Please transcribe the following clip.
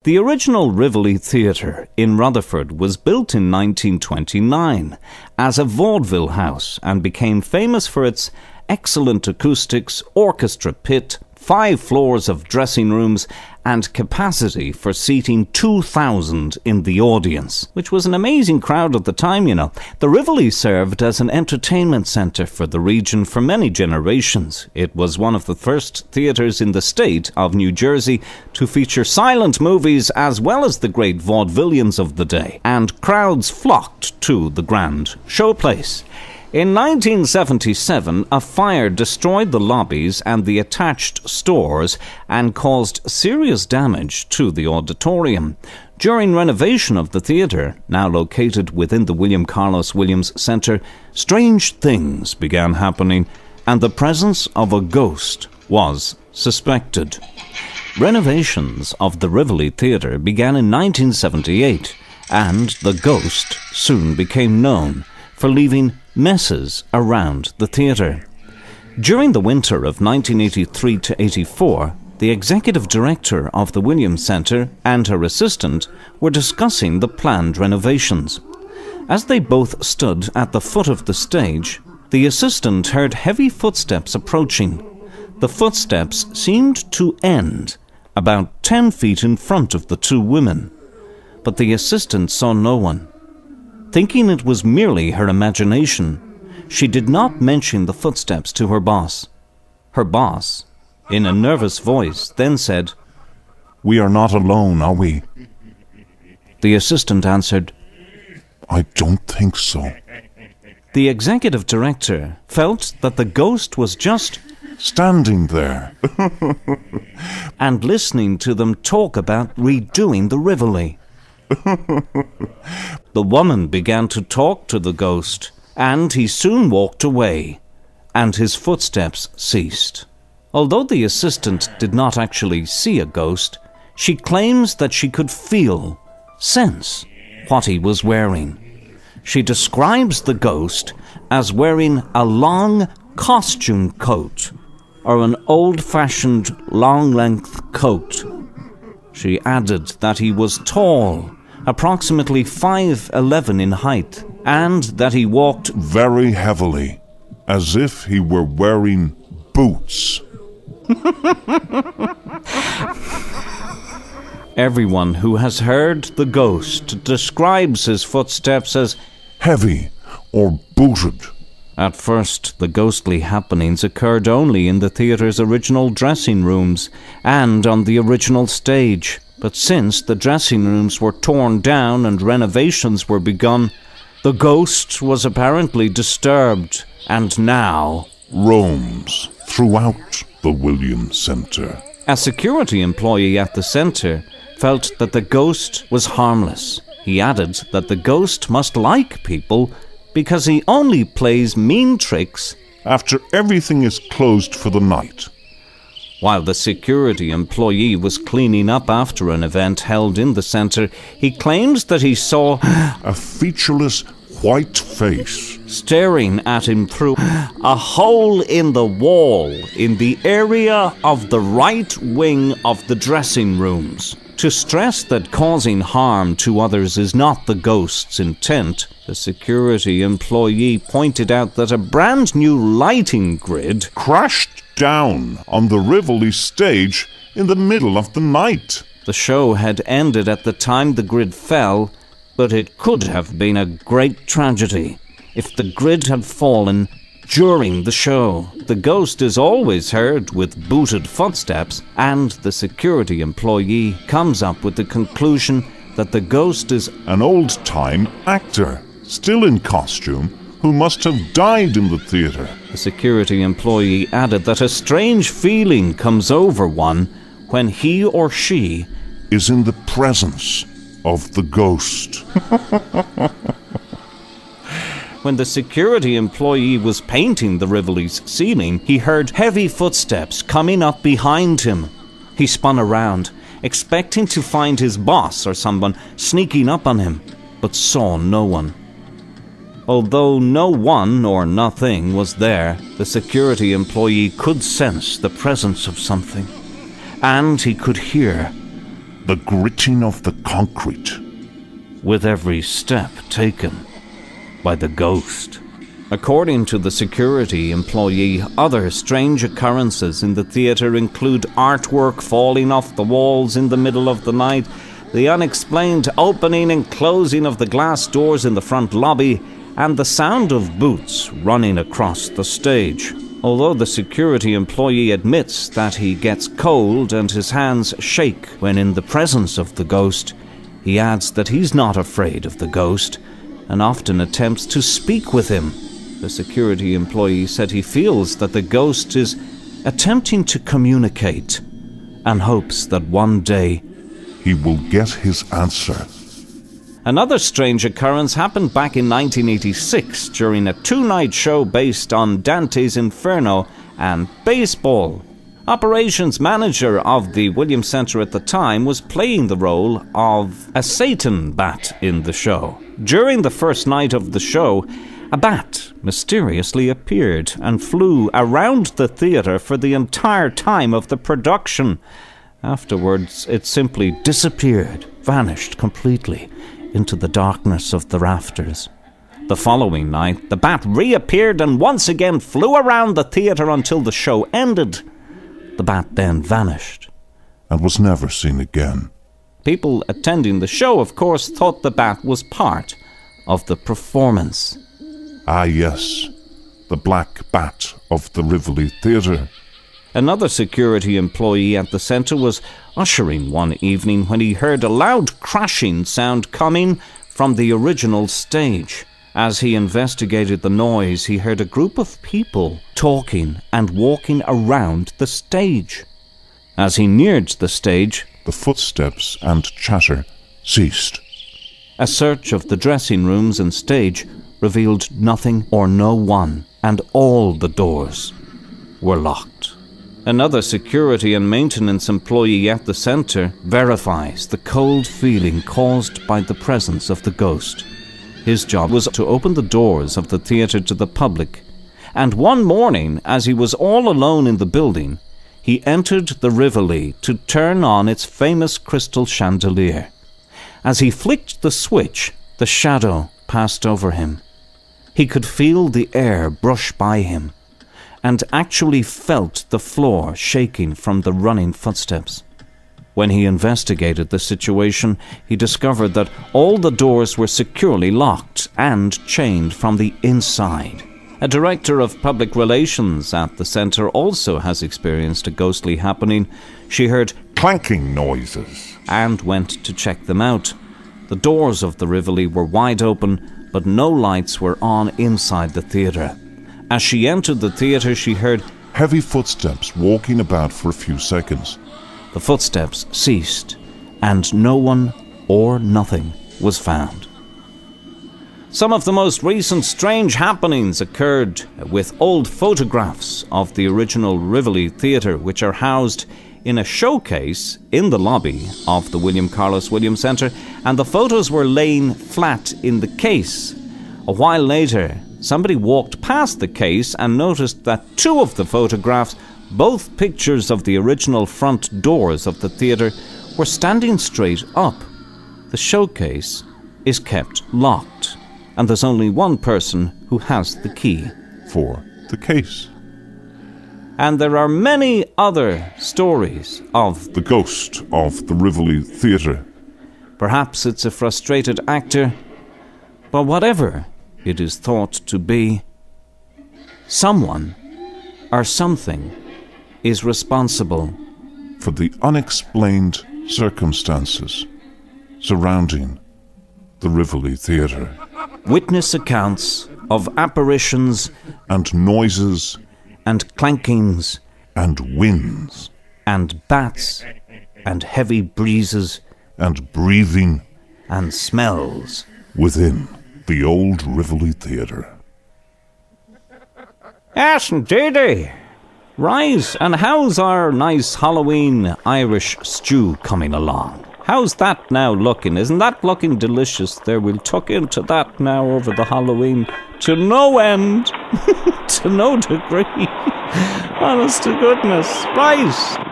The original Rivoli Theatre in Rutherford was built in 1929 as a vaudeville house and became famous for its excellent acoustics, orchestra pit, 5 floors of dressing rooms, and capacity for seating 2,000 in the audience, which was an amazing crowd at the time, you know. The Rivoli served as an entertainment centre for the region for many generations. It was one of the first theatres in the state of New Jersey to feature silent movies as well as the great vaudevillians of the day, and crowds flocked to the grand showplace. In 1977, a fire destroyed the lobbies and the attached stores and caused serious damage to the auditorium. During renovation of the theatre, now located within the William Carlos Williams Centre, strange things began happening and the presence of a ghost was suspected. Renovations of the Rivoli Theatre began in 1978, and the ghost soon became known for leaving messes around the theatre. During the winter of 1983-84, the executive director of the Williams Centre and her assistant were discussing the planned renovations. As they both stood at the foot of the stage, the assistant heard heavy footsteps approaching. The footsteps seemed to end about 10 feet in front of the two women, but the assistant saw no one. Thinking it was merely her imagination, she did not mention the footsteps to her boss. Her boss, in a nervous voice, then said, "We are not alone, are we?" The assistant answered, "I don't think so." The executive director felt that the ghost was just standing there and listening to them talk about redoing the Rivoli. The woman began to talk to the ghost, and he soon walked away, and his footsteps ceased. Although the assistant did not actually see a ghost, she claims that she could sense what he was wearing. She describes the ghost as wearing a long costume coat, or an old-fashioned long-length coat. She added that he was tall, approximately 5'11" in height, and that he walked very heavily, as if he were wearing boots. Everyone who has heard the ghost describes his footsteps as heavy or booted. At first, the ghostly happenings occurred only in the theatre's original dressing rooms and on the original stage. But since the dressing rooms were torn down and renovations were begun, the ghost was apparently disturbed and now roams throughout the Williams Centre. A security employee at the centre felt that the ghost was harmless. He added that the ghost must like people because he only plays mean tricks after everything is closed for the night. While the security employee was cleaning up after an event held in the centre, he claims that he saw a featureless white face staring at him through a hole in the wall in the area of the right wing of the dressing rooms. To stress that causing harm to others is not the ghost's intent, the security employee pointed out that a brand new lighting grid crashed down on the Rivoli stage in the middle of the night. The show had ended at the time the grid fell, but it could have been a great tragedy if the grid had fallen during the show. The ghost is always heard with booted footsteps, and the security employee comes up with the conclusion that the ghost is an old-time actor, still in costume, who must have died in the theatre. The security employee added that a strange feeling comes over one when he or she is in the presence of the ghost. When the security employee was painting the Rivoli's ceiling, he heard heavy footsteps coming up behind him. He spun around, expecting to find his boss or someone sneaking up on him, but saw no one. Although no one or nothing was there, the security employee could sense the presence of something, and he could hear the gritting of the concrete. With every step taken by the ghost. According to the security employee, other strange occurrences in the theatre include artwork falling off the walls in the middle of the night, the unexplained opening and closing of the glass doors in the front lobby, and the sound of boots running across the stage. Although the security employee admits that he gets cold and his hands shake when in the presence of the ghost, he adds that he's not afraid of the ghost and often attempts to speak with him. The security employee said he feels that the ghost is attempting to communicate and hopes that one day he will get his answer. Another strange occurrence happened back in 1986 during a two-night show based on Dante's Inferno and baseball. Operations manager of the Williams Center at the time was playing the role of a Satan bat in the show. During the first night of the show, a bat mysteriously appeared and flew around the theatre for the entire time of the production. Afterwards, it simply disappeared, vanished completely into the darkness of the rafters. The following night, the bat reappeared and once again flew around the theatre until the show ended. The bat then vanished and was never seen again. People attending the show, of course, thought the bat was part of the performance. Ah, yes, the black bat of the Rivoli Theatre. Another security employee at the centre was ushering one evening when he heard a loud crashing sound coming from the original stage. As he investigated the noise, he heard a group of people talking and walking around the stage. As he neared the stage, the footsteps and chatter ceased. A search of the dressing rooms and stage revealed nothing or no one, and all the doors were locked. Another security and maintenance employee at the centre verifies the cold feeling caused by the presence of the ghost. His job was to open the doors of the theatre to the public, and one morning, as he was all alone in the building, he entered the Rivoli to turn on its famous crystal chandelier. As he flicked the switch, the shadow passed over him. He could feel the air brush by him, and actually felt the floor shaking from the running footsteps. When he investigated the situation, he discovered that all the doors were securely locked and chained from the inside. A director of public relations at the centre also has experienced a ghostly happening. She heard clanking noises and went to check them out. The doors of the Rivoli were wide open, but no lights were on inside the theatre. As she entered the theatre, she heard heavy footsteps walking about for a few seconds. The footsteps ceased, and no one or nothing was found. Some of the most recent strange happenings occurred with old photographs of the original Rivoli Theatre, which are housed in a showcase in the lobby of the William Carlos Williams Center, and the photos were laying flat in the case. A while later, somebody walked past the case and noticed that two of the photographs, both pictures of the original front doors of the theatre, were standing straight up. The showcase is kept locked, and there's only one person who has the key for the case. And there are many other stories of the ghost of the Rivoli Theatre. Perhaps it's a frustrated actor, but whatever it is thought to be, someone or something is responsible for the unexplained circumstances surrounding the Rivoli Theatre. Witness accounts of apparitions and noises and clankings and winds and bats and heavy breezes and breathing and smells within the old Rivoli Theatre. Yes, indeedy. Right, and how's our nice Halloween Irish stew coming along? How's that now looking? Isn't that looking delicious there? We'll tuck into that now over the Halloween to no end, to no degree. Honest to goodness. Right.